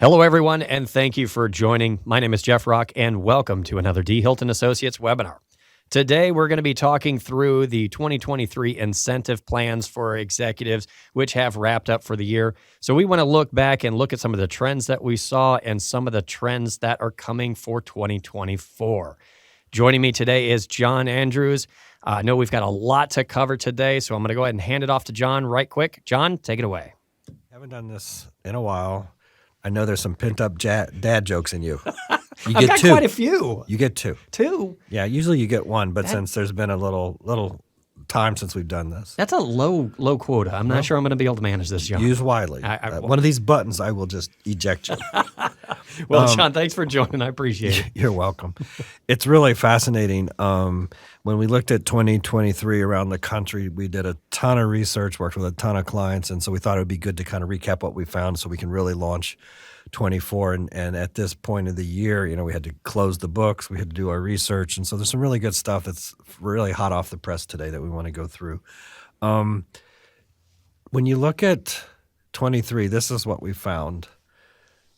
Hello, everyone, and thank you for joining. My name is Jeff Rock, and welcome to another D. Hilton Associates webinar. Today, we're going to be talking through the 2023 incentive plans for executives, which have wrapped up for the year. So we want to look back and look at some of the trends that we saw and some of the trends that are coming for 2024. Joining me today is John Andrews. I know we've got a lot to cover today, so I'm going to go ahead and hand it off to John right quick. John, take it away. Haven't done this in a while. I know there's some pent-up dad jokes in you. You I've get got two. quite a few. You get two. Two? Yeah, usually you get one, but since there's been a little time since we've done this. That's a low quota. I'm not sure I'm going to be able to manage this, John. Use widely. One of these buttons, I will just eject you. Well, John, thanks for joining. I appreciate it. You're welcome. It's really fascinating. When we looked at 2023 around the country, we did a ton of research, worked with a ton of clients, and so we thought it would be good to kind of recap what we found so we can really launch 24. And at this point of the year, we had to close the books, we had to do our research, and so there's some really good stuff that's really hot off the press today that we want to go through. When you look at 23, this is what we found.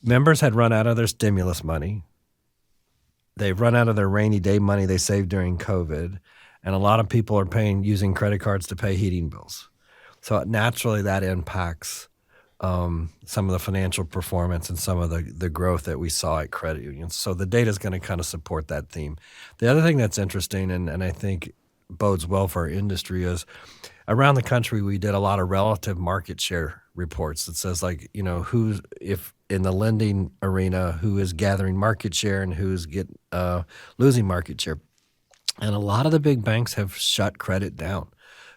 Members had run out of their stimulus money. They've run out of their rainy day money they saved during COVID, and a lot of people are using credit cards to pay heating bills. So naturally that impacts some of the financial performance and some of the growth that we saw at credit unions. So the data is going to kind of support that theme. The other thing that's interesting and I think bodes well for our industry is around the country we did a lot of relative market share reports that says who's if in the lending arena who is gathering market share and who's losing market share. And a lot of the big banks have shut credit down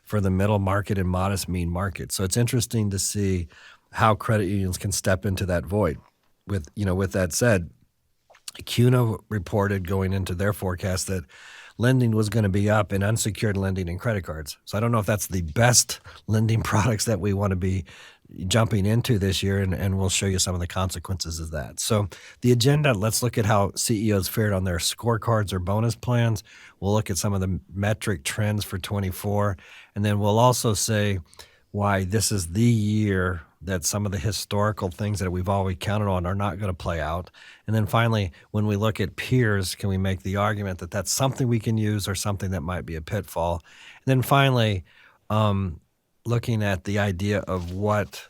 for the middle market and modest mean market. So it's interesting to see how credit unions can step into that void. With that said, CUNA reported going into their forecast that lending was going to be up in unsecured lending and credit cards. So I don't know if that's the best lending products that we want to be jumping into this year, and we'll show you some of the consequences of that. So the agenda, let's look at how CEOs fared on their scorecards or bonus plans. We'll look at some of the metric trends for 24, and then we'll also say why this is the year that some of the historical things that we've always counted on are not going to play out. And then finally, when we look at peers, can we make the argument that that's something we can use or something that might be a pitfall? And then finally, looking at the idea of what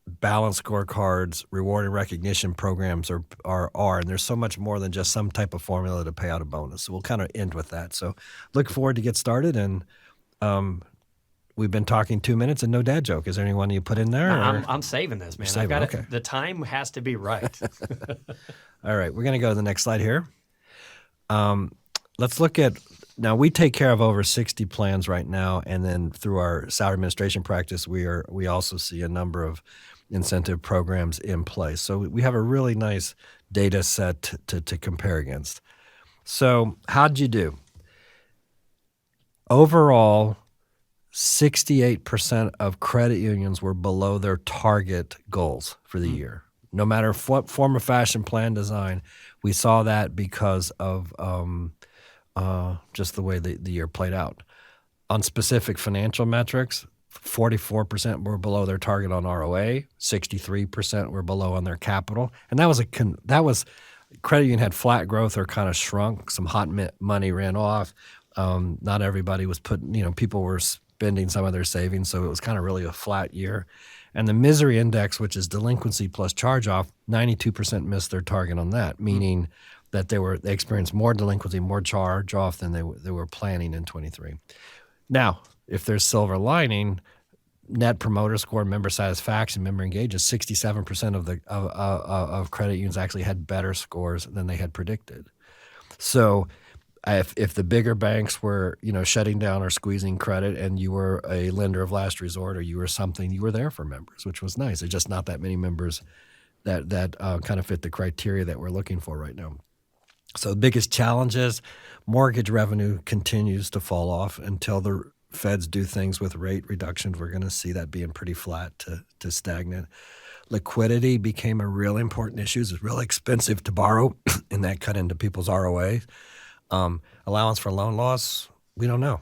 balanced scorecards, reward and recognition programs are. And there's so much more than just some type of formula to pay out a bonus. So we'll kind of end with that. So look forward to get started. And we've been talking 2 minutes and no dad joke. Is there anyone you put in there? I'm saving this, man. I've got it. Okay. The time has to be right. All right. We're going to go to the next slide here. Let's look at, now we take care of over 60 plans right now. And then through our salary administration practice, we also see a number of incentive programs in place. So we have a really nice data set to compare against. So how'd you do? Overall, 68% of credit unions were below their target goals for the year. No matter what form of fashion plan design, we saw that because of just the way the year played out. On specific financial metrics, 44% were below their target on ROA, 63% were below on their capital, and that was credit union had flat growth or kind of shrunk. Some hot money ran off. Not everybody was people were spending some of their savings, so it was kind of really a flat year. And the misery index, which is delinquency plus charge-off, 92% missed their target on that, meaning that they experienced more delinquency, more charge-off than they were planning in 23. Now, if there's silver lining, net promoter score, member satisfaction, member engagement, 67% of credit unions actually had better scores than they had predicted. So if the bigger banks were, shutting down or squeezing credit, and you were a lender of last resort, or you were something, you were there for members, which was nice. There's just not that many members that kind of fit the criteria that we're looking for right now. So the biggest challenge is mortgage revenue continues to fall off until the feds do things with rate reductions. We're going to see that being pretty flat to stagnant. Liquidity became a really important issue. It's really expensive to borrow, and that cut into people's ROA. Allowance for loan loss, we don't know.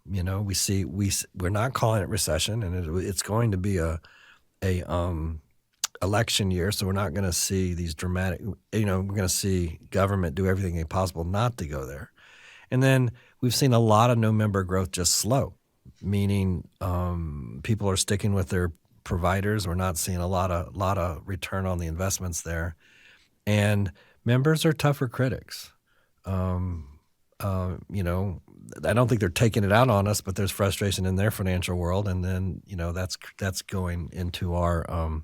We're not calling it recession, and it's going to be a election year, so we're not going to see these dramatic, we're going to see government do everything possible not to go there. And then we've seen a lot of no member growth just slow, meaning people are sticking with their providers. We're not seeing a lot of return on the investments there. And members are tougher critics. I don't think they're taking it out on us, but there's frustration in their financial world, and then that's going into our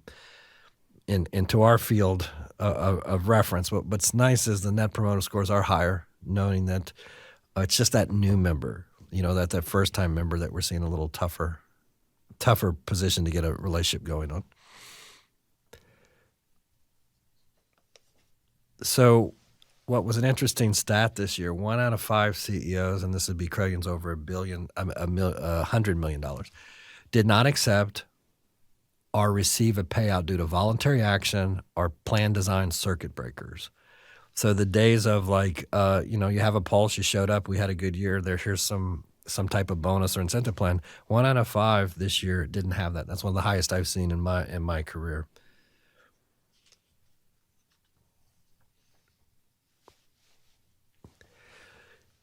into our field of reference. What's nice is the net promoter scores are higher, knowing that it's just that new member, that first time member that we're seeing a little tougher position to get a relationship going on. So what was an interesting stat this year, 1 out of 5 CEOs, and this would be Craigan's over $100 million, did not accept or receive a payout due to voluntary action or plan design circuit breakers. So the days of you have a pulse, you showed up, we had a good year, here's some type of bonus or incentive plan. 1 out of 5 this year didn't have that. That's one of the highest I've seen in my career.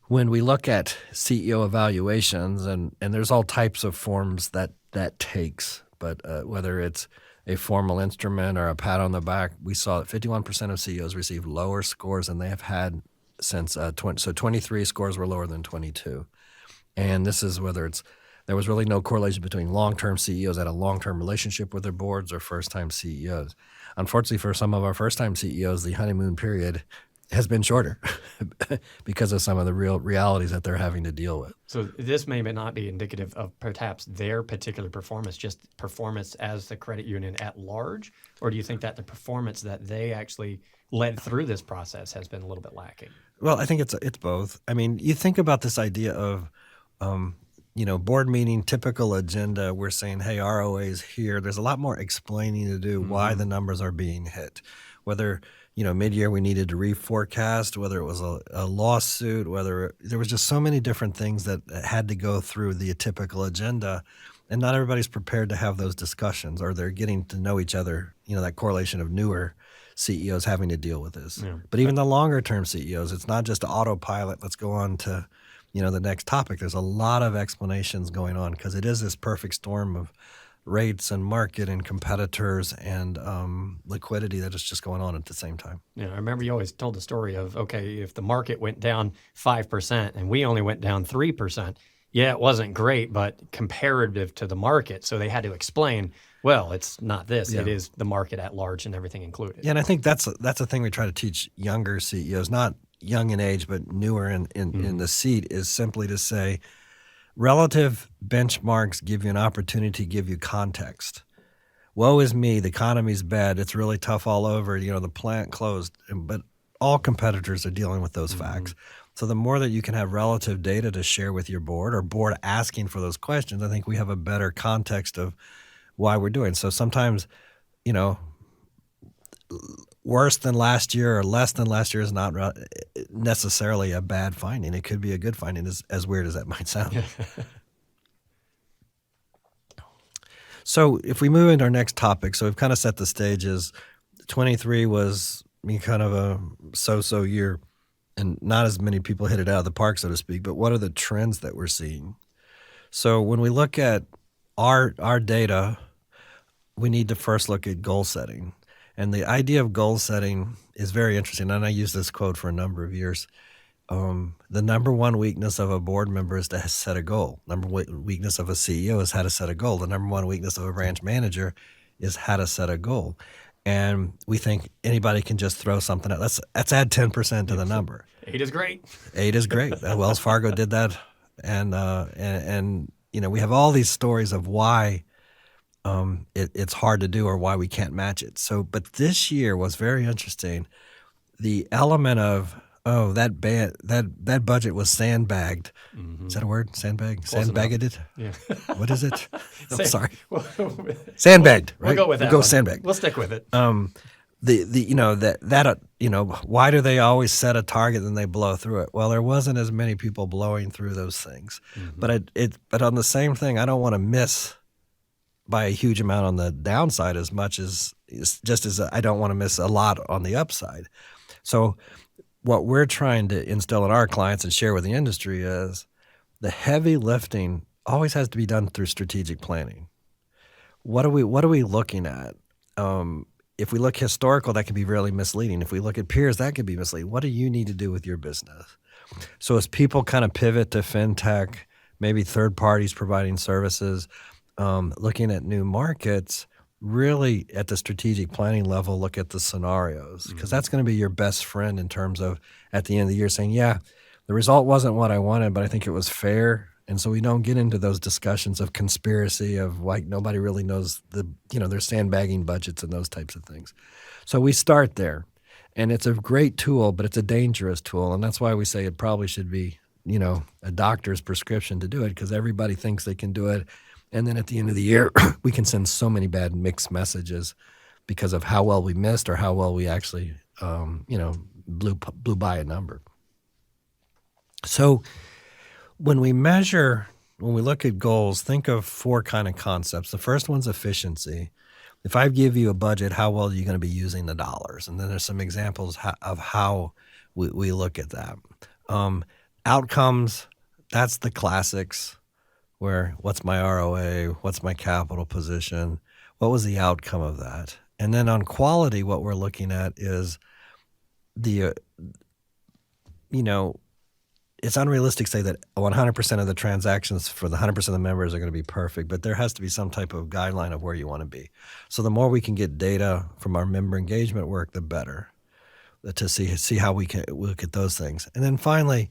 When we look at CEO evaluations, and there's all types of forms that takes, but whether it's a formal instrument or a pat on the back, we saw that 51% of CEOs received lower scores than they have had since 23 scores were lower than 22. And this is whether there was really no correlation between long-term CEOs that had a long-term relationship with their boards or first-time CEOs. Unfortunately, for some of our first-time CEOs, the honeymoon period has been shorter because of some of the real realities that they're having to deal with. So this may not be indicative of perhaps their particular performance, just performance as the credit union at large, or do you think that the performance that they actually led through this process has been a little bit lacking? Well, I think it's both. I mean, you think about this idea of board meeting, typical agenda. We're saying, hey, ROA is here. There's a lot more explaining to do why the numbers are being hit. Whether mid-year we needed to reforecast, whether it was a lawsuit, whether there was just so many different things that had to go through the typical agenda, and not everybody's prepared to have those discussions, or they're getting to know each other, that correlation of newer CEOs having to deal with this. Yeah. But even the longer-term CEOs, it's not just autopilot, let's go on to the next topic. There's a lot of explanations going on because it is this perfect storm of rates and market and competitors and liquidity that is just going on at the same time. Yeah, I remember you always told the story of, okay, if the market went down 5% and we only went down 3%, yeah, it wasn't great, but comparative to the market. So they had to explain, well, it's not this, it is the market at large and everything included. Yeah, and I think that's a thing we try to teach younger CEOs, not young in age, but newer in the seat, is simply to say, relative benchmarks give you an opportunity to give you context. Woe is me, the economy's bad, it's really tough all over, the plant closed, but all competitors are dealing with those facts. So the more that you can have relative data to share with your board, or board asking for those questions, I think we have a better context of why we're doing. So sometimes, worse than last year or less than last year is not necessarily a bad finding. It could be a good finding, as weird as that might sound. So if we move into our next topic, so we've kind of set the stages. 23 was kind of a so-so year, and not as many people hit it out of the park, so to speak, but what are the trends that we're seeing? So when we look at our data, we need to first look at goal setting. And the idea of goal setting is very interesting, and I use this quote for a number of years. The number one weakness of a board member is to set a goal. Number one weakness of a CEO is how to set a goal. The number one weakness of a branch manager is how to set a goal. And we think anybody can just throw something out. Let's add 10% to the number. 8 is great. 8 is great. Wells Fargo did that, and we have all these stories of why it's hard to do or why we can't match it. So, but this year was very interesting. The element of that budget was sandbagged. Is that a word? Sandbag? Sandbagged it? Yeah. What is it? I'm sorry. Sandbagged, right? We'll go with that. We'll go sandbagged. We'll stick with it. Why do they always set a target and they blow through it? Well, there wasn't as many people blowing through those things. But on the same thing, I don't want to miss by a huge amount on the downside as much as just as I don't want to miss a lot on the upside. So what we're trying to instill in our clients and share with the industry is the heavy lifting always has to be done through strategic planning. What are we looking at? If we look historical, that can be really misleading. If we look at peers, that could be misleading. What do you need to do with your business? So as people kind of pivot to fintech, maybe third parties providing services, looking at new markets, really at the strategic planning level, look at the scenarios, because that's going to be your best friend in terms of at the end of the year saying, yeah, the result wasn't what I wanted, but I think it was fair. And so we don't get into those discussions of conspiracy of like nobody really knows they're sandbagging budgets and those types of things. So we start there. And it's a great tool, but it's a dangerous tool. And that's why we say it probably should be, a doctor's prescription to do it, because everybody thinks they can do it. And then at the end of the year, we can send so many bad mixed messages because of how well we missed or how well we actually, blew by a number. So when we look at goals, think of 4 kind of concepts. The first one's efficiency. If I give you a budget, how well are you going to be using the dollars? And then there's some examples of how we look at that. Outcomes, that's the classics, where what's my ROA, what's my capital position, what was the outcome of that? And then on quality, what we're looking at is it's unrealistic to say that 100% of the transactions for the 100% of the members are going to be perfect, but there has to be some type of guideline of where you want to be. So the more we can get data from our member engagement work, the better, to see how we can look at those things. And then finally,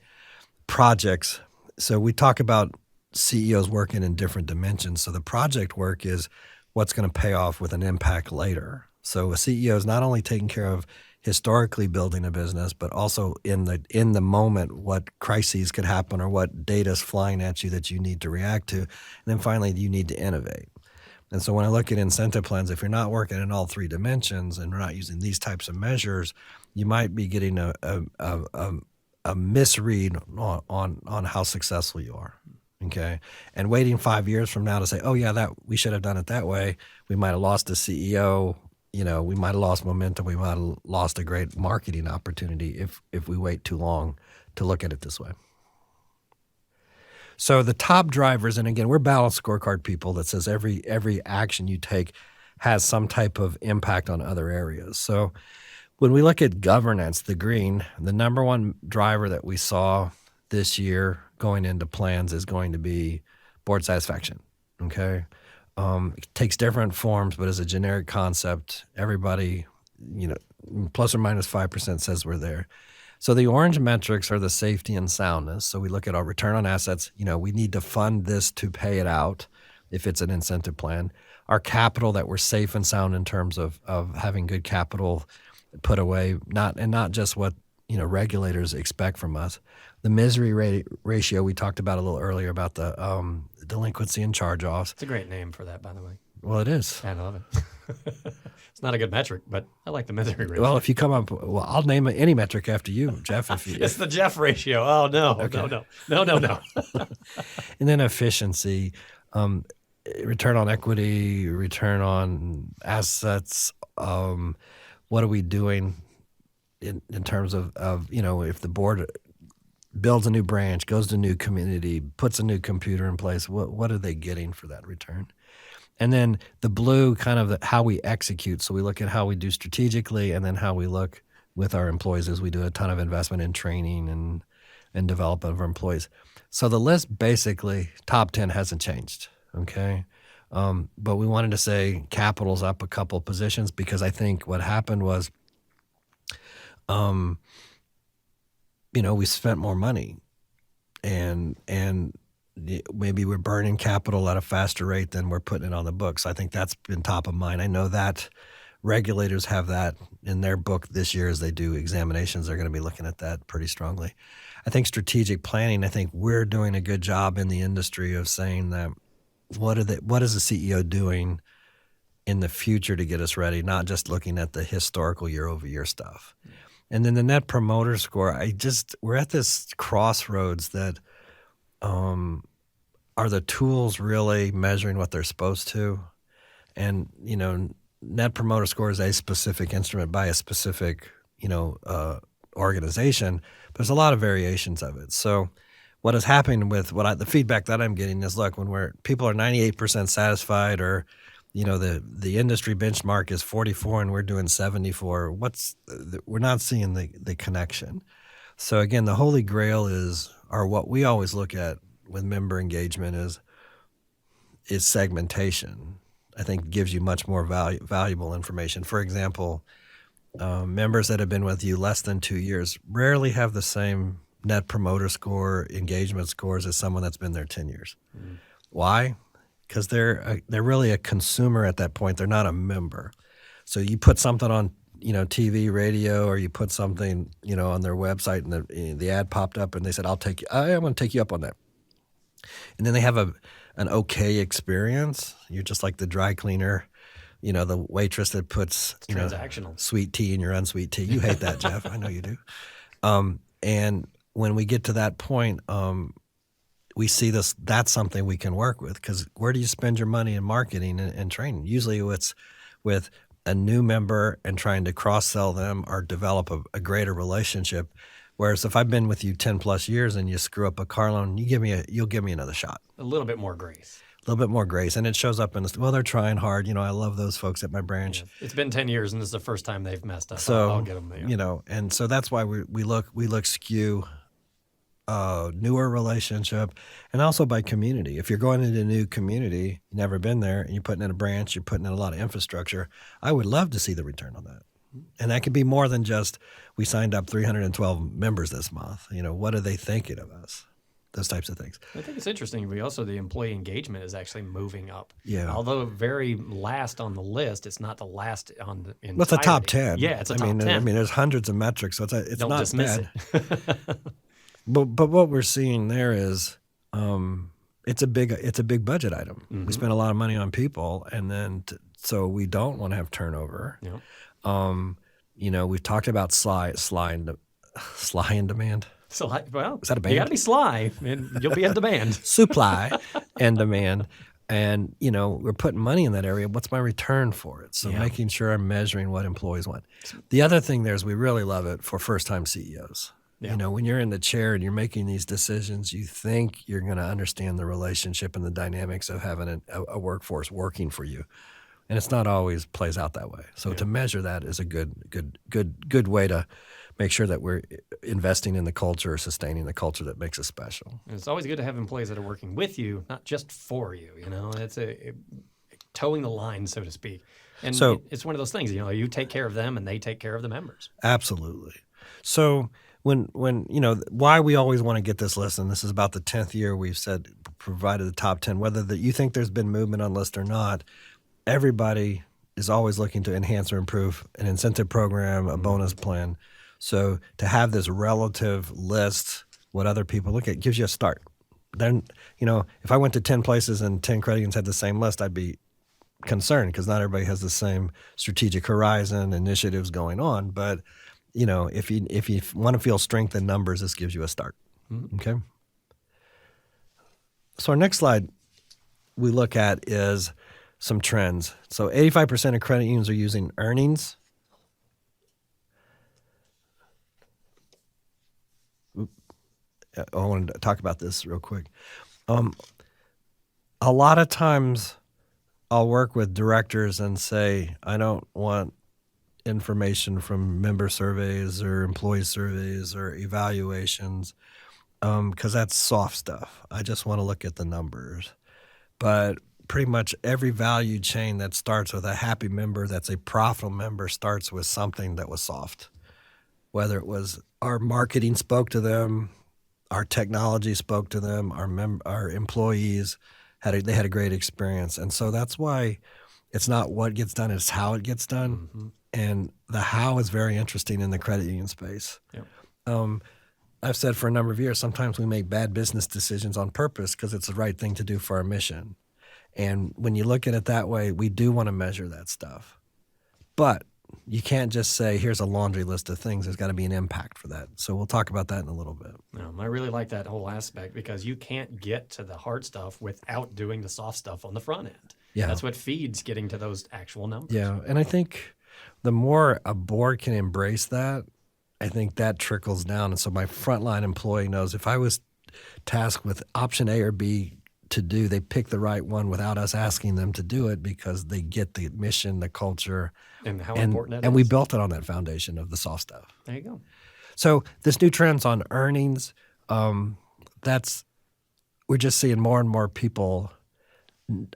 projects. So we talk about CEOs working in different dimensions. So the project work is what's going to pay off with an impact later. So a CEO is not only taking care of historically building a business, but also in the moment, what crises could happen or what data is flying at you that you need to react to. And then finally, you need to innovate. And so when I look at incentive plans, if you're not working in all 3 dimensions and we're not using these types of measures, you might be getting a misread on how successful you are. Okay. And waiting 5 years from now to say, oh yeah, that we should have done it that way. We might have lost a CEO. We might have lost momentum. We might have lost a great marketing opportunity if we wait too long to look at it this way. So the top drivers, and again, we're balanced scorecard people that says every action you take has some type of impact on other areas. So when we look at governance, the green, the number one driver that we saw this year going into plans is going to be board satisfaction, okay? It takes different forms, but as a generic concept, everybody, plus or minus 5% says we're there. So the orange metrics are the safety and soundness. So we look at our return on assets. We need to fund this to pay it out if it's an incentive plan. Our capital, that we're safe and sound in terms of having good capital put away, not just what regulators expect from us. The misery ratio we talked about a little earlier about the delinquency and charge-offs. It's a great name for that, by the way. Well, it is. I love it. It's not a good metric, but I like the misery ratio. Well, if you come up, I'll name any metric after you, Jeff. It's the Jeff ratio. Oh, no, okay. No. And then efficiency, return on equity, return on assets. What are we doing in terms of if the board builds a new branch, goes to a new community, puts a new computer in place, what are they getting for that return? And then the blue, kind of how we execute. So we look at how we do strategically, and then how we look with our employees as we do a ton of investment in training and development of our employees. So the list basically, top 10 hasn't changed, okay? But we wanted to say capital's up a couple positions because I think what happened was we spent more money and maybe we're burning capital at a faster rate than we're putting it on the books. I think that's been top of mind. I know that regulators have that in their book this year as they do examinations. They're going to be looking at that pretty strongly. I think strategic planning, I think we're doing a good job in the industry of saying that what is the CEO doing in the future to get us ready, not just looking at the historical year-over-year stuff. And then the net promoter score, we're at this crossroads that are the tools really measuring what they're supposed to? And, Net Promoter Score is a specific instrument by a specific, organization, but there's a lot of variations of it. So what is happening with the feedback that I'm getting is, look, when people are 98% satisfied, or the industry benchmark is 44 and we're doing 74, we're not seeing the connection. So again, the holy grail or what we always look at with member engagement is segmentation. I think gives you much more valuable information. For example, members that have been with you less than 2 years rarely have the same Net Promoter Score, engagement scores as someone that's been there 10 years. Mm. Why? Because they're really a consumer at that point. They're not a member. So you put something on TV, radio, or you put something on their website, and the ad popped up, and they said, I'm going to take you up on that. And then they have an okay experience. You're just like the dry cleaner. The waitress that puts transactional sweet tea in your unsweet tea. You hate that, Jeff. I know you do. And when we get to that point, we see that's something we can work with, because where do you spend your money in marketing and training? Usually it's with a new member and trying to cross-sell them or develop a greater relationship. Whereas if I've been with you 10 plus years and you screw up a car loan, you'll give me another shot. A little bit more grace. A little bit more grace. And it shows up they're trying hard. I love those folks at my branch. Yeah. It's been 10 years and this is the first time they've messed up. So, I'll get them there. And so that's why we look skew newer relationship, and also by community. If you're going into a new community, you've never been there, and you're putting in a branch, you're putting in a lot of infrastructure, I would love to see the return on that. And that could be more than just, we signed up 312 members this month. What are they thinking of us? Those types of things. I think it's interesting. The employee engagement is actually moving up. Yeah. Although very last on the list, it's not the last on the entirety. What's the top 10? Yeah, it's a top 10. I mean, there's hundreds of metrics, so it's Don't not dismiss bad. it. But what we're seeing there is it's a big budget item. Mm-hmm. We spend a lot of money on people, and then so we don't want to have turnover. Yep. We've talked about sly in demand. So, well, is that a band? You got to be sly, and you'll be in demand. Supply and demand. And, we're putting money in that area. What's my return for it? So making sure I'm measuring what employees want. The other thing there is we really love it for first-time CEOs. Yeah. When you're in the chair and you're making these decisions, you think you're going to understand the relationship and the dynamics of having a workforce working for you. And it's not always plays out that way. So to measure that is a good way to make sure that we're investing in the culture, sustaining the culture that makes us special. And it's always good to have employees that are working with you, not just for you. It's towing the line, so to speak. And so it's one of those things. You take care of them, and they take care of the members. Absolutely. So when why we always want to get this list, and this is about the 10th year we've said provided the top 10, whether you think there's been movement on list or not, everybody is always looking to enhance or improve an incentive program, a bonus plan. So to have this relative list, what other people look at, gives you a start. Then, if I went to 10 places and 10 credit unions had the same list, I'd be concerned, because not everybody has the same strategic horizon, initiatives going on. But, if you want to feel strength in numbers, this gives you a start. Mm-hmm. Okay. So our next slide we look at is some trends. So 85% of credit unions are using earnings. I wanted to talk about this real quick. A lot of times I'll work with directors and say, I don't want information from member surveys or employee surveys or evaluations because that's soft stuff. I just want to look at the numbers. But pretty much every value chain that starts with a happy member that's a profitable member starts with something that was soft. Whether it was our marketing spoke to them, our technology spoke to them, our employees had a great experience. And so that's why it's not what gets done, it's how it gets done. Mm-hmm. And the how is very interesting in the credit union space. Yep. I've said for a number of years, sometimes we make bad business decisions on purpose because it's the right thing to do for our mission. And when you look at it that way, we do want to measure that stuff. But you can't just say, here's a laundry list of things. There's got to be an impact for that. So we'll talk about that in a little bit. I really like that whole aspect because you can't get to the hard stuff without doing the soft stuff on the front end. Yeah. That's what feeds getting to those actual numbers. Yeah. And I think the more a board can embrace that, I think that trickles down. And so my frontline employee knows if I was tasked with option A or B to do, they pick the right one without us asking them to do it because they get the mission, the culture, And how important that and is. we built it on that foundation of the soft stuff. There you go. So this new trends on earnings, we're just seeing more and more people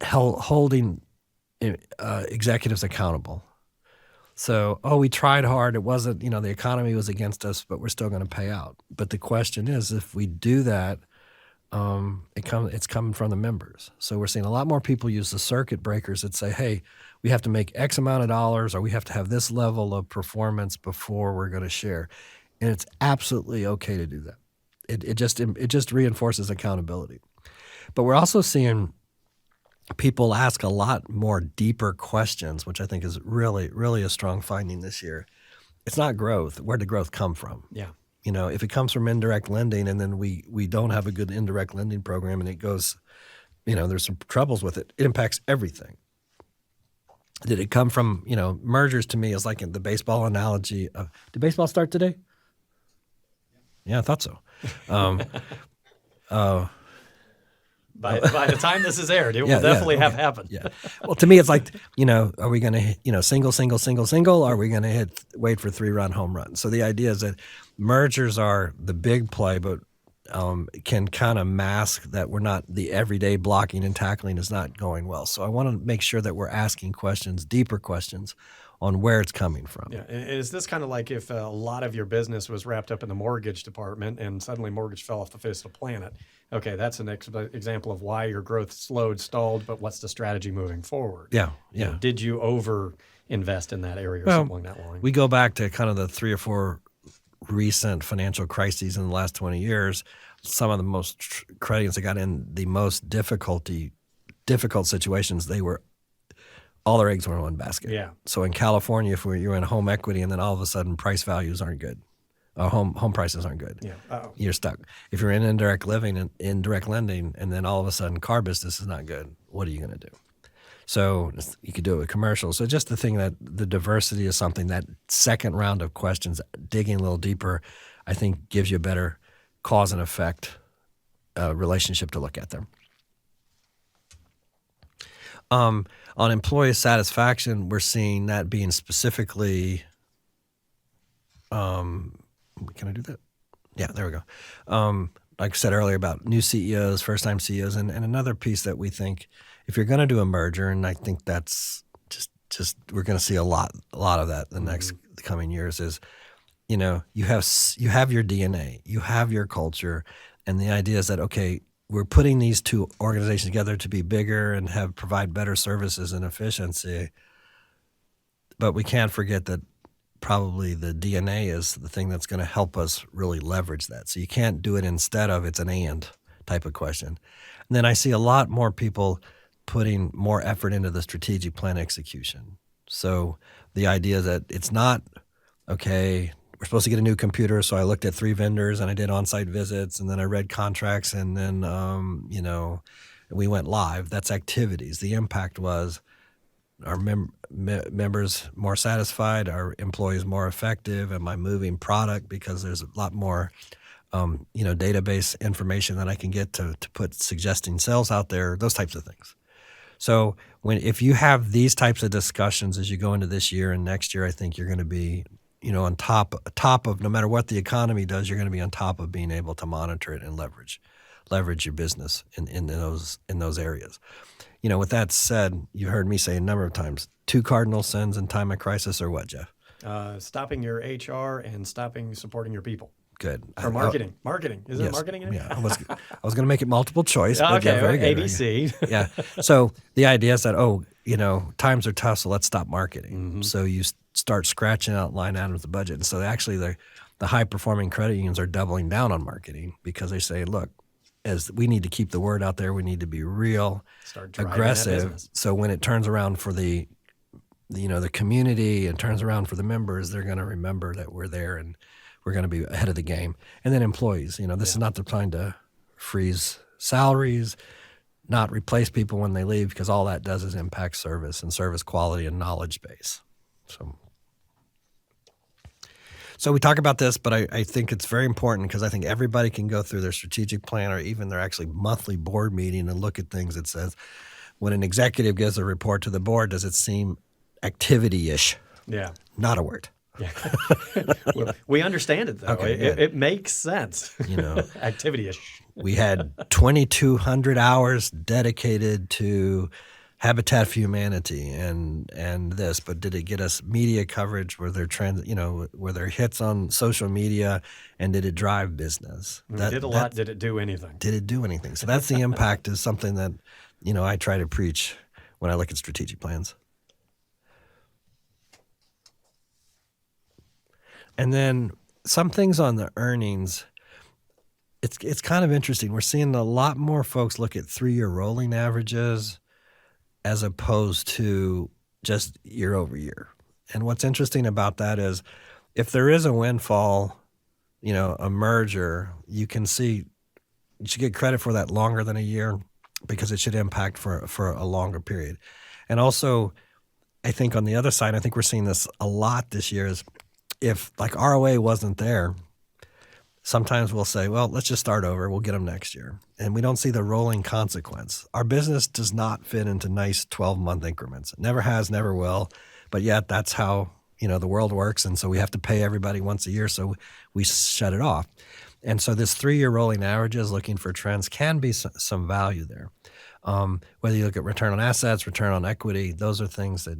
holding executives accountable. So, we tried hard. It wasn't, the economy was against us, but we're still going to pay out. But the question is, if we do that, it's coming from the members. So we're seeing a lot more people use the circuit breakers that say, hey, we have to make X amount of dollars or we have to have this level of performance before we're going to share. And it's absolutely okay to do that. It just reinforces accountability. But we're also seeing people ask a lot more deeper questions, which I think is really, really a strong finding this year. It's not growth. Where did growth come from? Yeah. If it comes from indirect lending and then we don't have a good indirect lending program and it goes, there's some troubles with it, it impacts everything. Did it come from, mergers to me is like in the baseball analogy of, did baseball start today? Yeah, I thought so. By the time this is aired, it will definitely have happened. Yeah. Well, to me, it's like, are we going to hit, single, single, single, single? Or are we going to wait for 3-run home runs? So the idea is that mergers are the big play, but can kind of mask that we're not, the everyday blocking and tackling is not going well. So I want to make sure that we're asking questions, deeper questions on where it's coming from. Yeah. Is this kind of like if a lot of your business was wrapped up in the mortgage department and suddenly mortgage fell off the face of the planet? Okay, that's an example of why your growth slowed, stalled, but what's the strategy moving forward? Yeah, yeah. Did you over invest in that area or something along that line? We go back to kind of the 3 or 4 recent financial crises in the last 20 years. Some of the most credit unions that got in the most difficult situations, all their eggs were in one basket. Yeah. So in California, if you're in home equity and then all of a sudden price values aren't good, home prices aren't good, you're stuck. If you're in indirect living and indirect lending and then all of a sudden car business is not good, what are you going to do? So you could do it with commercials. So just the thing that the diversity is something that second round of questions, digging a little deeper, I think gives you a better cause and effect relationship to look at them. On employee satisfaction, we're seeing that being specifically, can I do that? Yeah, there we go. Like I said earlier about new CEOs, first-time CEOs, and another piece that we think if you're going to do a merger, and I think that's just we're going to see a lot of that in the next coming years is, you have your DNA, you have your culture, and the idea is that, okay, we're putting these two organizations together to be bigger and provide better services and efficiency. But we can't forget that probably the DNA is the thing that's going to help us really leverage that. So you can't do it instead of, it's an and type of question. And then I see a lot more people putting more effort into the strategic plan execution. So the idea that it's not, okay, we're supposed to get a new computer, so I looked at 3 vendors and I did on-site visits and then I read contracts and then, we went live. That's activities. The impact was our members more satisfied, our employees more effective, am I moving product because there's a lot more, database information that I can get to put suggesting sales out there, those types of things. So if you have these types of discussions as you go into this year and next year, I think you're going to be on top of no matter what the economy does, you're going to be on top of being able to monitor it and leverage your business in those areas. With that said, you heard me say a number of times, 2 cardinal sins in time of crisis are what, Jeff? Stopping your HR and stopping supporting your people. Good. Or marketing. Marketing. Isn't it marketing? Yeah. I was going to make it multiple choice. But okay. Yeah, very good. ABC. Yeah. So the idea is that, times are tough, so let's stop marketing. Mm-hmm. So you start scratching out line items of the budget. And so actually the high-performing credit unions are doubling down on marketing because they say, look, as we need to keep the word out there, we need to be real, aggressive. So when it turns around for the community and turns around for the members, they're going to remember that we're there and we're going to be ahead of the game. And then employees, this is not the time to freeze salaries. not replace people when they leave, because all that does is impact service and service quality and knowledge base. So we talk about this, but I think it's very important because I think everybody can go through their strategic plan or even their actually monthly board meeting and look at things that says, when an executive gives a report to the board, does it seem activity-ish? Yeah. Not a word. Yeah. Well, we understand it, though. Okay, it makes sense. Activity-ish. We had 2,200 hours dedicated to Habitat for Humanity and this, but did it get us media coverage? Were there were there hits on social media, and did it drive business? Did a lot. Did it do anything? Did it do anything? So that's the impact is something that, I try to preach when I look at strategic plans. And then some things on the earnings, it's kind of interesting. We're seeing a lot more folks look at 3-year rolling averages as opposed to just year over year. And what's interesting about that is if there is a windfall, a merger, you can see you should get credit for that longer than a year because it should impact for a longer period. And also, I think on the other side, I think we're seeing this a lot this year is if like ROA wasn't there, sometimes we'll say, well, let's just start over. We'll get them next year. And we don't see the rolling consequence. Our business does not fit into nice 12-month increments. It never has, never will. But yet that's how, the world works. And so we have to pay everybody once a year. So we shut it off. And so this 3-year rolling averages looking for trends can be some value there. Whether you look at return on assets, return on equity, those are things that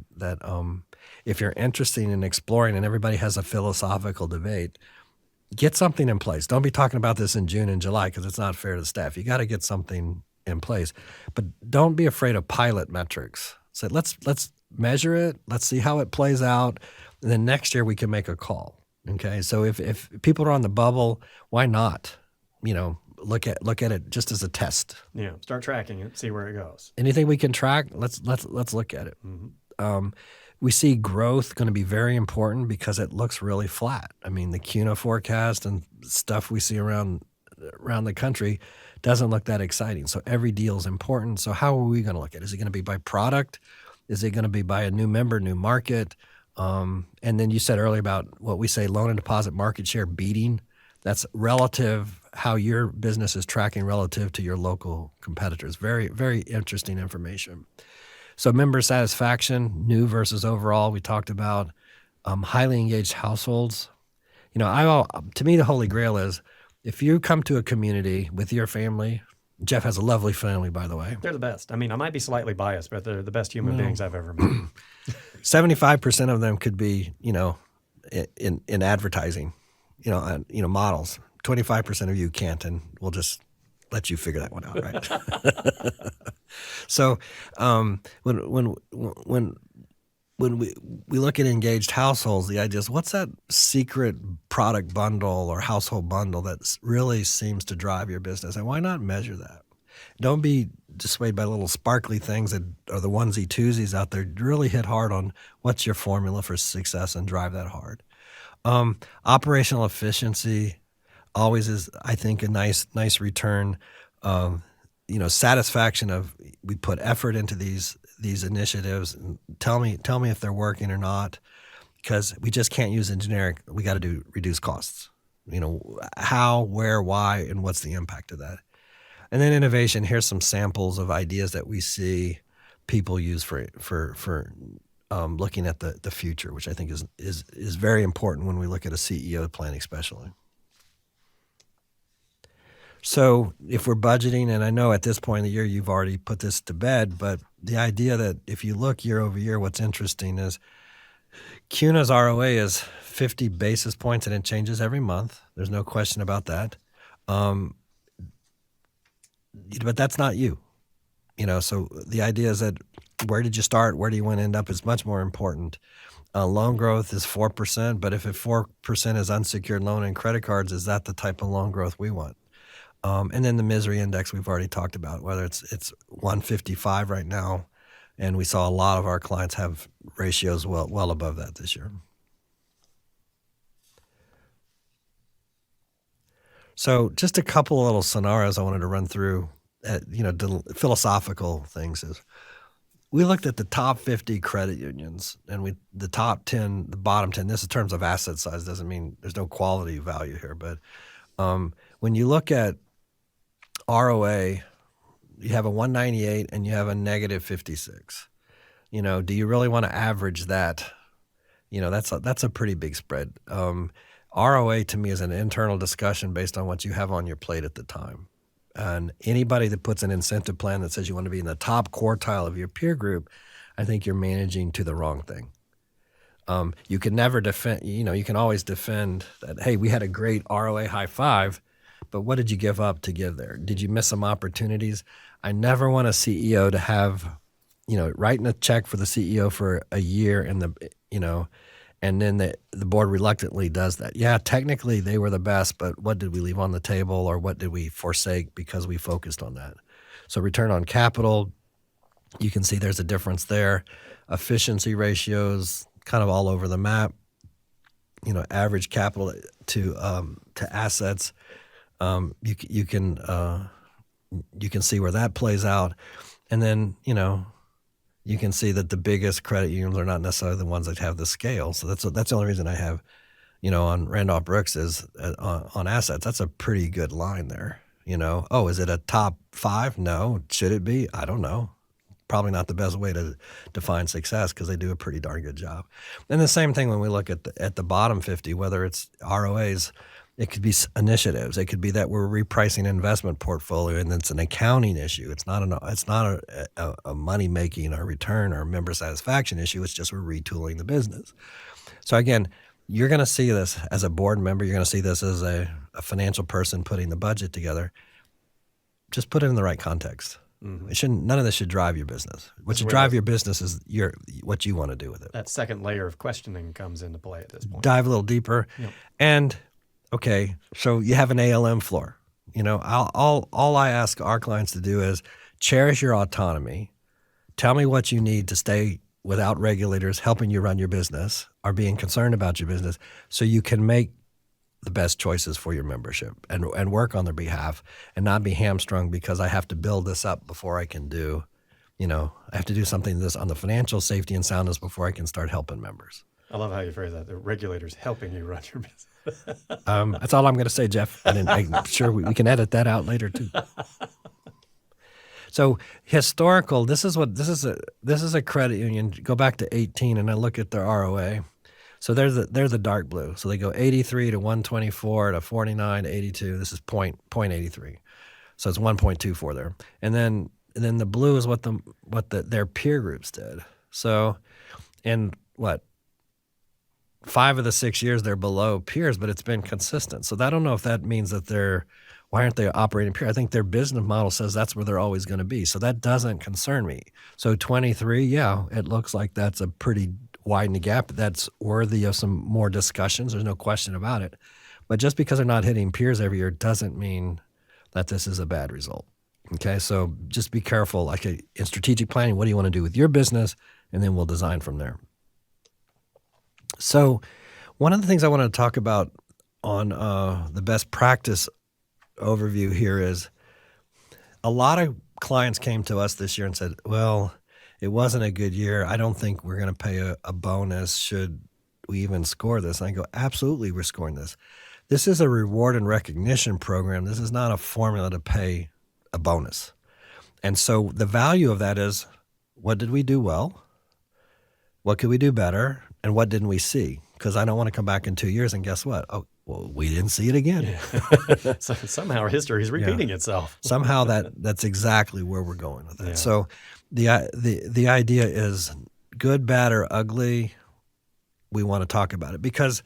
if you're interested in exploring, and everybody has a philosophical debate, get something in place. Don't be talking about this in June and July because it's not fair to the staff. You got to get something in place. But don't be afraid of pilot metrics. So let's measure it. Let's see how it plays out. And then next year we can make a call. Okay. So if people are on the bubble, why not? Look at it just as a test. Yeah. Start tracking it, see where it goes. Anything we can track, let's look at it. Mm-hmm. We see growth going to be very important because it looks really flat. I mean, the CUNA forecast and stuff we see around the country doesn't look that exciting. So every deal is important. So how are we going to look at it? Is it going to be by product? Is it going to be by a new member, new market? And then you said earlier about what we say loan and deposit market share beating. That's relative, how your business is tracking relative to your local competitors. Very, very interesting information. So member satisfaction, new versus overall, we talked about. Highly engaged households. To me, the holy grail is if you come to a community with your family, Jeff has a lovely family, by the way. They're the best. I mean, I might be slightly biased, but they're the best human beings I've ever met. 75% of them could be, in advertising, models. 25% of you can't, and we'll just let you figure that one out, right? So when we look at engaged households, the idea is what's that secret product bundle or household bundle that really seems to drive your business, and why not measure that? Don't be dissuaded by little sparkly things that are the onesie twosies out there. Really hit hard on what's your formula for success and drive that hard. Operational efficiency always is, I think, a nice return. Satisfaction of we put effort into these initiatives. And tell me if they're working or not, because we just can't use a generic. We got to reduce costs. How, where, why, and what's the impact of that. And then innovation. Here's some samples of ideas that we see people use for looking at the future, which I think is very important when we look at a CEO plan, especially. So if we're budgeting, and I know at this point in the year you've already put this to bed, but the idea that if you look year over year, what's interesting is CUNA's ROA is 50 basis points, and it changes every month. There's no question about that. But that's not you. So the idea is that where did you start? Where do you want to end up is much more important. Loan growth is 4%, but if 4% is unsecured loan and credit cards, is that the type of loan growth we want? And then the misery index we've already talked about, whether it's 155 right now, and we saw a lot of our clients have ratios well above that this year. So just a couple of little scenarios I wanted to run through philosophical things is we looked at the top 50 credit unions and the top 10, the bottom 10. This in terms of asset size doesn't mean there's no quality value here, but when you look at ROA, you have a 198 and you have a negative 56. Do you really want to average that? That's a pretty big spread. ROA to me is an internal discussion based on what you have on your plate at the time. And anybody that puts an incentive plan that says you want to be in the top quartile of your peer group, I think you're managing to the wrong thing. You can never defend, you can always defend that, hey, we had a great ROA high five, but what did you give up to get there? Did you miss some opportunities? I never want a CEO to have, writing a check for the CEO for a year and and then the board reluctantly does that. Yeah, technically they were the best, but what did we leave on the table or what did we forsake because we focused on that? So return on capital, you can see there's a difference there. Efficiency ratios kind of all over the map. Average capital to assets. You can see where that plays out, and then you can see that the biggest credit unions are not necessarily the ones that have the scale. So that's the only reason I have, on Randolph Brooks is on assets. That's a pretty good line there. Is it a top 5? No. Should it be? I don't know. Probably not the best way to define success because they do a pretty darn good job. And the same thing when we look at the bottom 50, whether it's ROAs, it could be initiatives. It could be that we're repricing an investment portfolio and it's an accounting issue. It's not a money making or return or member satisfaction issue. It's just we're retooling the business. So again, you're going to see this as a board member. You're going to see this as a financial person putting the budget together. Just put it in the right context. Mm-hmm. None of this should drive your business. What should drive your business is what you want to do with it. That second layer of questioning comes into play at this point. Dive a little deeper, and. Okay, so you have an ALM floor. All I ask our clients to do is cherish your autonomy. Tell me what you need to stay without regulators helping you run your business or being concerned about your business so you can make the best choices for your membership and work on their behalf and not be hamstrung because I have to build this up before I can do, I have to do something on the financial safety and soundness before I can start helping members. I love how you phrase that. The regulators helping you run your business. That's all I'm going to say, Jeff. I'm sure we can edit that out later too. So historical. This is a credit union. Go back to 18, and I look at their ROA. So they're the dark blue. So they go 83 to 124 to 49 to 82. This is 0.83. So it's 1.24 there. And then the blue is what their peer groups did. So, and what? 5 of the 6 years they're below peers, but it's been consistent. So I don't know if that means that why aren't they operating peer? I think their business model says that's where they're always going to be. So that doesn't concern me. So 23, yeah, it looks like that's a pretty widening gap. That's worthy of some more discussions. There's no question about it. But just because they're not hitting peers every year doesn't mean that this is a bad result. Okay, so just be careful. Like in strategic planning, what do you want to do with your business? And then we'll design from there. So one of the things I want to talk about on the best practice overview here is a lot of clients came to us this year and said, well, it wasn't a good year. I don't think we're going to pay a bonus. Should we even score this? And I go, absolutely, we're scoring this. This is a reward and recognition program. This is not a formula to pay a bonus. And so the value of that is, what did we do well? What could we do better? And what didn't we see? Because I don't want to come back in 2 years and guess what? Oh, well, we didn't see it again. Yeah. So somehow our history is repeating itself. Somehow that's exactly where we're going with it. Yeah. So the idea is good, bad, or ugly, we want to talk about it. Because,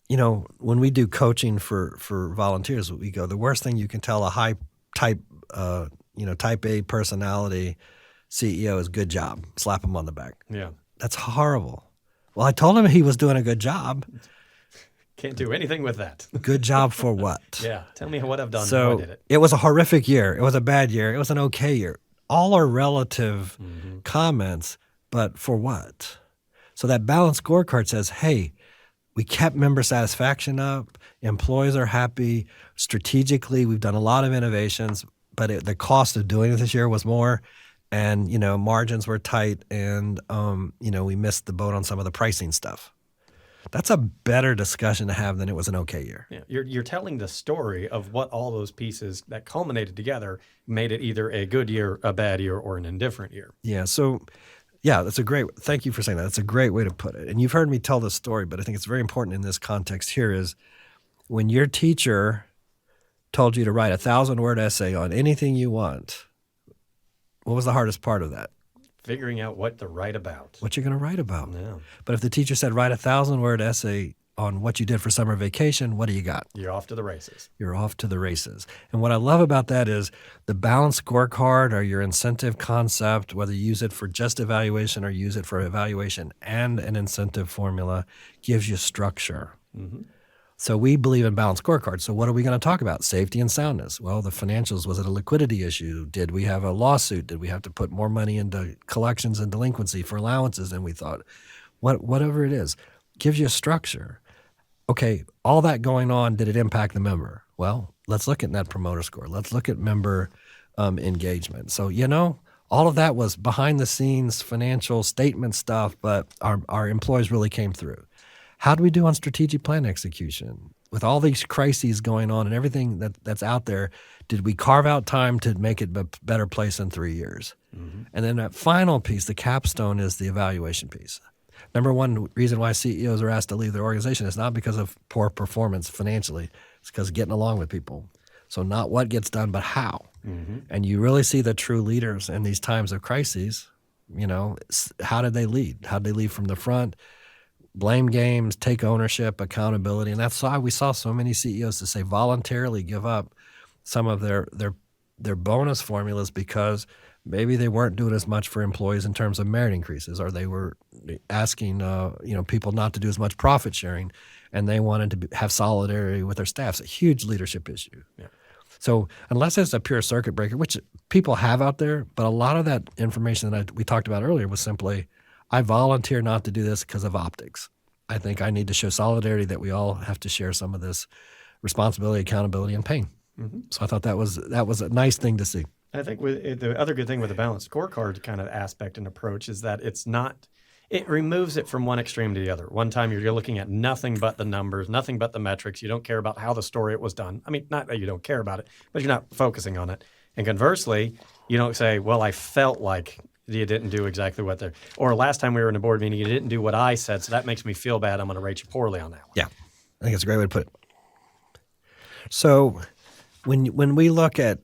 when we do coaching for volunteers, we go, the worst thing you can tell a high type A personality CEO is good job. Slap them on the back. Yeah. That's horrible. Well, I told him he was doing a good job. Can't do anything with that. Good job for what? Yeah. Tell me what I've done. So I did it. It was a horrific year. It was a bad year. It was an okay year. All are relative comments, but for what? So that balanced scorecard says, hey, we kept member satisfaction up. Employees are happy. Strategically, we've done a lot of innovations, but the cost of doing it this year was more. And, margins were tight and, we missed the boat on some of the pricing stuff. That's a better discussion to have than it was an okay year. Yeah, you're telling the story of what all those pieces that culminated together made it either a good year, a bad year, or an indifferent year. Yeah. So, thank you for saying that. That's a great way to put it. And you've heard me tell this story, but I think it's very important in this context here is when your teacher told you to write a 1,000-word essay on anything you want, what was the hardest part of that? Figuring out what to write about. What you're going to write about. Yeah. But if the teacher said, write a 1,000-word essay on what you did for summer vacation, what do you got? You're off to the races. You're off to the races. And what I love about that is the balanced scorecard or your incentive concept, whether you use it for just evaluation or use it for evaluation and an incentive formula, gives you structure. Mm-hmm. So we believe in balanced scorecard. So what are we going to talk about? Safety and soundness. Well, the financials, was it a liquidity issue? Did we have a lawsuit? Did we have to put more money into collections and delinquency for allowances than we thought? Whatever it is, gives you a structure. Okay, all that going on, did it impact the member? Well, let's look at Net Promoter Score. Let's look at member engagement. So, all of that was behind the scenes financial statement stuff, but our employees really came through. How do we do on strategic plan execution? With all these crises going on and everything that's out there, did we carve out time to make it a better place in 3 years? Mm-hmm. And then that final piece, the capstone, is the evaluation piece. Number one reason why CEOs are asked to leave their organization is not because of poor performance financially. It's because of getting along with people. So not what gets done, but how. Mm-hmm. And you really see the true leaders in these times of crises. How did they lead? How did they lead from the front? Blame games, take ownership, accountability. And that's why we saw so many CEOs to say voluntarily give up some of their bonus formulas because maybe they weren't doing as much for employees in terms of merit increases, or they were asking people not to do as much profit sharing, and they wanted to have solidarity with their staff. It's a huge leadership issue. Yeah. So unless it's a pure circuit breaker, which people have out there, but a lot of that information that we talked about earlier was simply, I volunteer not to do this because of optics. I think I need to show solidarity that we all have to share some of this responsibility, accountability, and pain. Mm-hmm. So I thought that was a nice thing to see. I think the other good thing with the balanced scorecard kind of aspect and approach is that it removes it from one extreme to the other. One time you're looking at nothing but the numbers, nothing but the metrics. You don't care about how the story was done. I mean, not that you don't care about it, but you're not focusing on it. And conversely, you don't say, well, I felt like you didn't do exactly what they're, or last time we were in a board meeting, you didn't do what I said, so that makes me feel bad. I'm going to rate you poorly on that one. Yeah, I think it's a great way to put it. So when we look at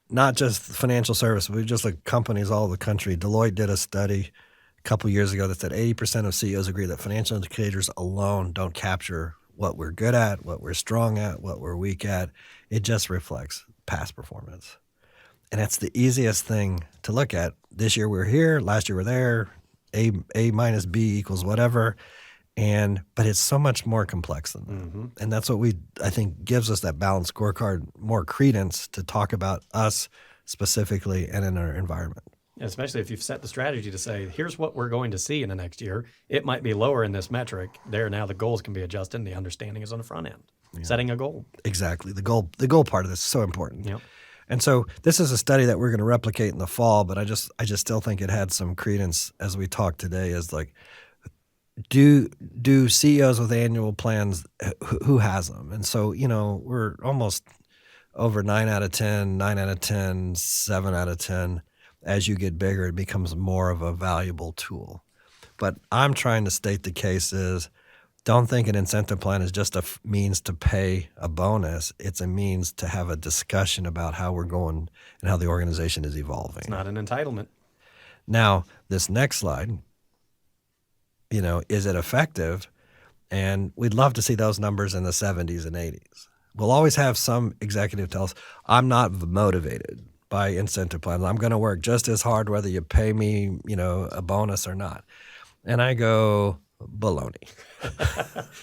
not just financial service, we just look at companies all over the country. Deloitte did a study a couple years ago that said 80% of CEOs agree that financial indicators alone don't capture what we're good at, what we're strong at, what we're weak at. It just reflects past performance. And that's the easiest thing to look at. This year we're here, last year we're there, A minus B equals whatever. But it's so much more complex than that. Mm-hmm. And that's what I think gives us that balanced scorecard more credence to talk about us specifically and in our environment. Especially if you've set the strategy to say, here's what we're going to see in the next year. It might be lower in this metric. Now the goals can be adjusted and the understanding is on the front end. Yeah. Setting a goal. Exactly. The goal part of this is so important. Yep. And so this is a study that we're going to replicate in the fall, but I just still think it had some credence as we talk today is like, do CEOs with annual plans, who has them? And so, we're almost over 9 out of 10, 9 out of 10, 7 out of 10. As you get bigger, it becomes more of a valuable tool. But I'm trying to state the case is, don't think an incentive plan is just a means to pay a bonus. It's a means to have a discussion about how we're going and how the organization is evolving. It's not an entitlement. Now, this next slide, is it effective? And we'd love to see those numbers in the 70s and 80s. We'll always have some executive tell us, I'm not motivated by incentive plans. I'm going to work just as hard whether you pay me, a bonus or not. And I go, baloney.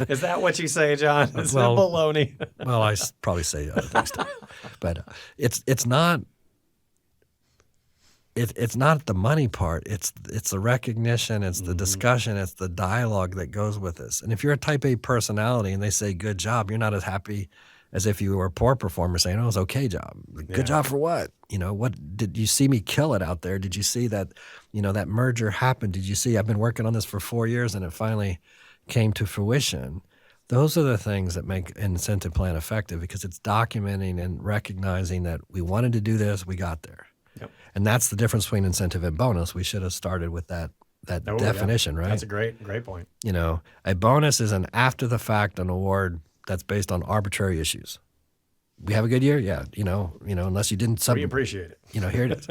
Is that what you say, John? Is it baloney? Well, I probably say other things too. But it's not the money part. It's the recognition, it's the discussion, it's the dialogue that goes with this. And if you're a type A personality and they say good job, you're not as happy as if you were a poor performer saying, oh, it was okay job. Good job for what? What did you see me kill it out there? Did you see that, that merger happened? Did you see I've been working on this for 4 years and it finally came to fruition? Those are the things that make an incentive plan effective because it's documenting and recognizing that we wanted to do this, we got there. Yep. And that's the difference between incentive and bonus. We should have started with that definition, right? That's a great point. A bonus is an after-the-fact an award that's based on arbitrary issues. We have a good year? Yeah. Unless you didn't. We appreciate it. Here it is.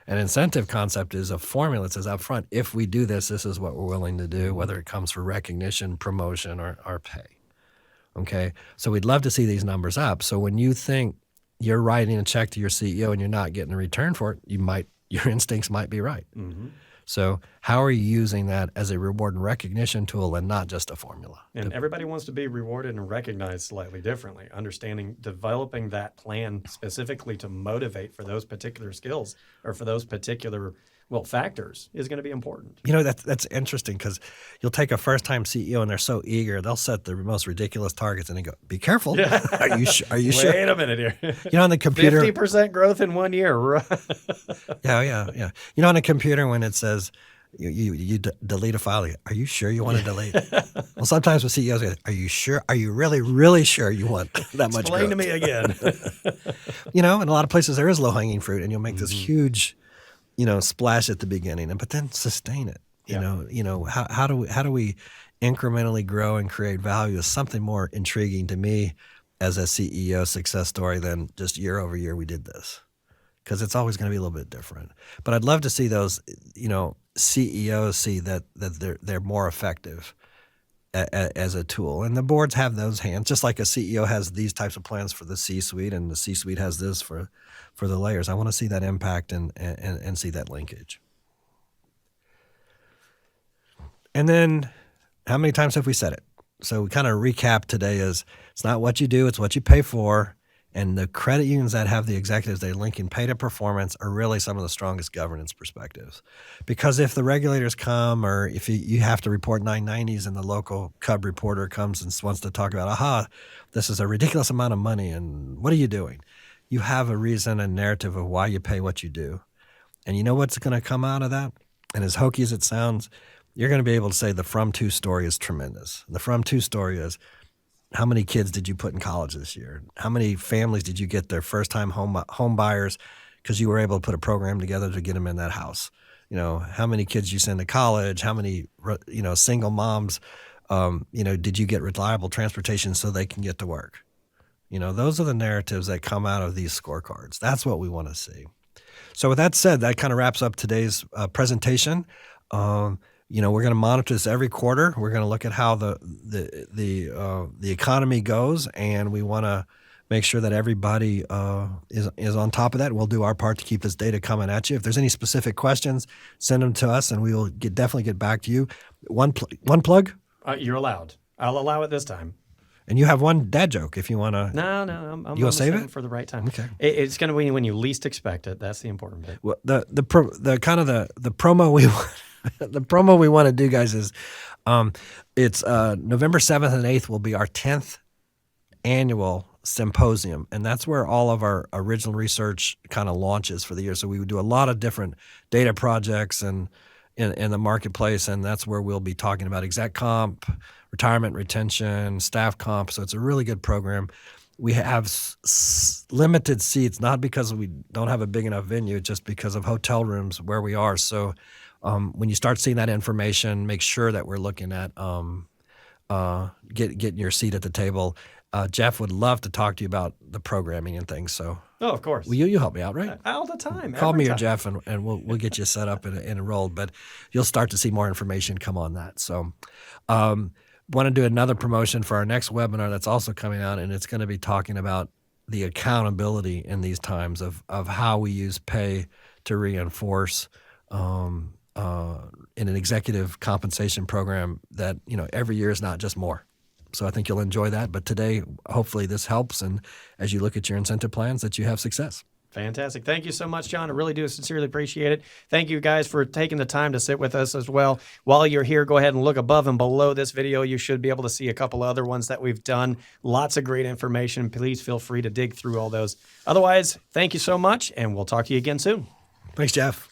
An incentive concept is a formula that says up front, if we do this, this is what we're willing to do, whether it comes for recognition, promotion, or pay. Okay? So we'd love to see these numbers up. So when you think you're writing a check to your CEO and you're not getting a return for it, your instincts might be right. Mm-hmm. So how are you using that as a reward and recognition tool and not just a formula? And everybody wants to be rewarded and recognized slightly differently. Developing that plan specifically to motivate for those particular skills or for those particular factors is going to be important. That's interesting because you'll take a first-time CEO and they're so eager, they'll set the most ridiculous targets and they go, be careful. Yeah. Are you sure? Wait a minute here. On the computer. 50% growth in 1 year. Yeah. On a computer when it says you delete a file, are you sure you want to delete? Well, sometimes with CEOs, are you sure? Are you really, really sure you want that much growth? Explain to me again. In a lot of places there is low-hanging fruit and you'll make this huge splash at the beginning, but then sustain it. How do we incrementally grow and create value is something more intriguing to me as a CEO success story than just year over year we did this, because it's always going to be a little bit different. But I'd love to see those CEOs see that they're more effective as a tool, and the boards have those hands, just like a CEO has these types of plans for the C-suite, and the C-suite has this for the layers. I want to see that impact and see that linkage. And then how many times have we said it? So we kind of recap today is it's not what you do, it's what you pay for. And the credit unions that have the executives they're linking pay to performance are really some of the strongest governance perspectives. Because if the regulators come or if you have to report 990s and the local cub reporter comes and wants to talk about, this is a ridiculous amount of money and what are you doing? You have a reason and narrative of why you pay what you do. And you know what's going to come out of that? And as hokey as it sounds, you're going to be able to say the from to story is tremendous. The from to story is, how many kids did you put in college this year? How many families did you get their first-time home buyers because you were able to put a program together to get them in that house? How many kids you send to college? How many, single moms, did you get reliable transportation so they can get to work? Those are the narratives that come out of these scorecards. That's what we want to see. So with that said, that kind of wraps up today's presentation. We're going to monitor this every quarter. We're going to look at how the economy goes, and we want to make sure that everybody is on top of that. We'll do our part to keep this data coming at you. If there's any specific questions, send them to us, and we will definitely get back to you. One plug? You're allowed. I'll allow it this time. And you have one dad joke if you want to. No, I'm you want to save it for the right time. Okay. It's going to be when you least expect it. That's the important bit. Well, the promo we want. The promo we want to do, guys, is it's November 7th and 8th will be our 10th annual symposium, and that's where all of our original research kind of launches for the year. So we would do a lot of different data projects and in the marketplace, and that's where we'll be talking about exec comp, retirement retention, staff comp. So it's a really good program. We have limited seats, not because we don't have a big enough venue, just because of hotel rooms where we are. So when you start seeing that information, make sure that we're looking at getting your seat at the table. Jeff would love to talk to you about the programming and things. So, of course. Well, you help me out, right? All the time. Call me or Jeff, and we'll get you set up and enrolled. But you'll start to see more information come on that. So, want to do another promotion for our next webinar that's also coming out, and it's going to be talking about the accountability in these times of how we use pay to reinforce in an executive compensation program that every year is not just more. So I think you'll enjoy that. But today, hopefully this helps, and as you look at your incentive plans, that you have success. Fantastic. Thank you so much, John. I really do sincerely appreciate it. Thank you guys for taking the time to sit with us as well. While you're here, go ahead and look above and below this video. You should be able to see a couple other ones that we've done. Lots of great information. Please feel free to dig through all those. Otherwise, thank you so much, and we'll talk to you again soon. Thanks, Jeff.